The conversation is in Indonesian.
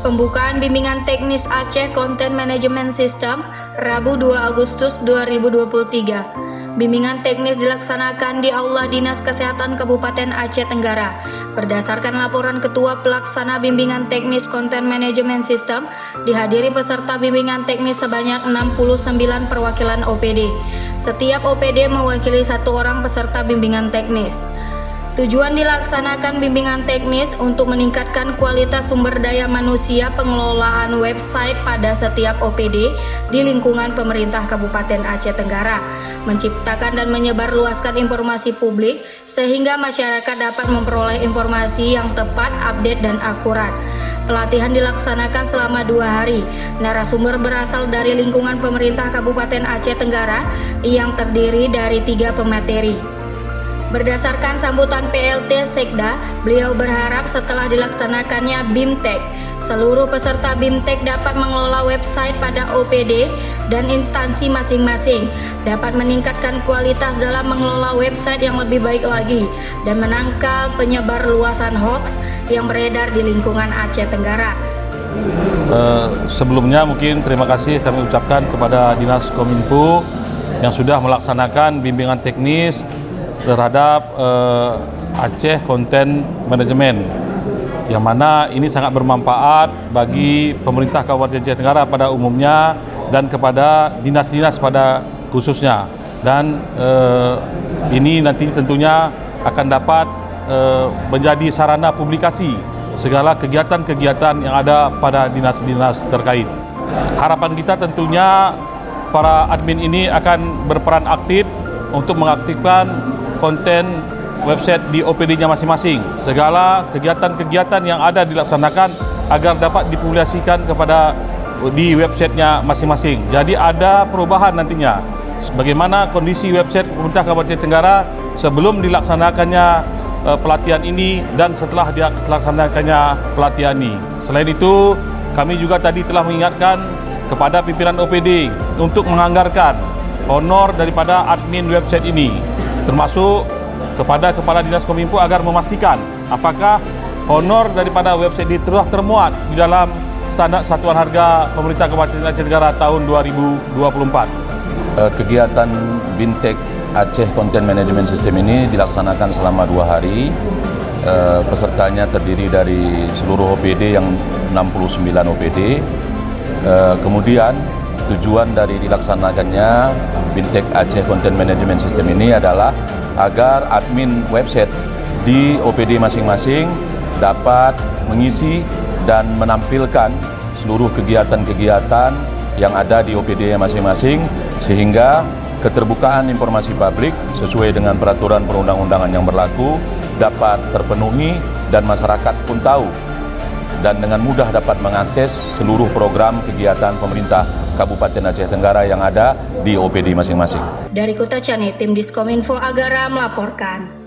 Pembukaan bimbingan teknis Aceh Content Management System, Rabu 2 Agustus 2023. Bimbingan teknis dilaksanakan di Aula Dinas Kesehatan Kabupaten Aceh Tenggara. Berdasarkan laporan Ketua Pelaksana Bimbingan Teknis Content Management System, dihadiri peserta bimbingan teknis sebanyak 69 perwakilan OPD. Setiap OPD mewakili 1 orang peserta bimbingan teknis. Tujuan dilaksanakan bimbingan teknis untuk meningkatkan kualitas sumber daya manusia pengelolaan website pada setiap OPD di lingkungan pemerintah Kabupaten Aceh Tenggara, menciptakan dan menyebarluaskan informasi publik sehingga masyarakat dapat memperoleh informasi yang tepat, update, dan akurat. Pelatihan dilaksanakan selama 2 hari. Narasumber berasal dari lingkungan pemerintah Kabupaten Aceh Tenggara yang terdiri dari 3 pemateri. Berdasarkan sambutan PLT Sekda, beliau berharap setelah dilaksanakannya BIMTEK, seluruh peserta BIMTEK dapat mengelola website pada OPD dan instansi masing-masing, dapat meningkatkan kualitas dalam mengelola website yang lebih baik lagi, dan menangkal penyebar luasan hoax yang beredar di lingkungan Aceh Tenggara. Sebelumnya mungkin terima kasih kami ucapkan kepada Dinas Kominfo yang sudah melaksanakan bimbingan teknis terhadap Aceh Content Management, yang mana ini sangat bermanfaat bagi pemerintah Kabupaten Aceh Tenggara pada umumnya dan kepada dinas-dinas pada khususnya, dan ini nanti tentunya akan dapat menjadi sarana publikasi segala kegiatan-kegiatan yang ada pada dinas-dinas terkait. Harapan kita tentunya para admin ini akan berperan aktif untuk mengaktifkan konten website di OPD-nya masing-masing. Segala kegiatan-kegiatan yang ada dilaksanakan agar dapat dipublikasikan kepada di websitenya masing-masing. Jadi ada perubahan nantinya. Bagaimana kondisi website pemerintah Kabupaten Tenggara sebelum dilaksanakannya pelatihan ini dan setelah dilaksanakannya pelatihan ini. Selain itu, kami juga tadi telah mengingatkan kepada pimpinan OPD untuk menganggarkan honor daripada admin website ini, termasuk kepada Kepala Dinas Kominfo agar memastikan apakah honor daripada website ini telah termuat di dalam standar satuan harga pemerintah Kabupaten Aceh Tenggara tahun 2024. Kegiatan BIMTEK Aceh Content Management System ini dilaksanakan selama 2 hari. Pesertanya terdiri dari seluruh OPD yang 69 OPD. Kemudian tujuan dari dilaksanakannya BIMTEK Aceh Content Management System ini adalah agar admin website di OPD masing-masing dapat mengisi dan menampilkan seluruh kegiatan-kegiatan yang ada di OPD masing-masing, sehingga keterbukaan informasi publik sesuai dengan peraturan perundang-undangan yang berlaku dapat terpenuhi dan masyarakat pun tahu dan dengan mudah dapat mengakses seluruh program kegiatan pemerintah Kabupaten Aceh Tenggara yang ada di OPD masing-masing. Dari Kota Chani, tim Diskominfo Agara melaporkan.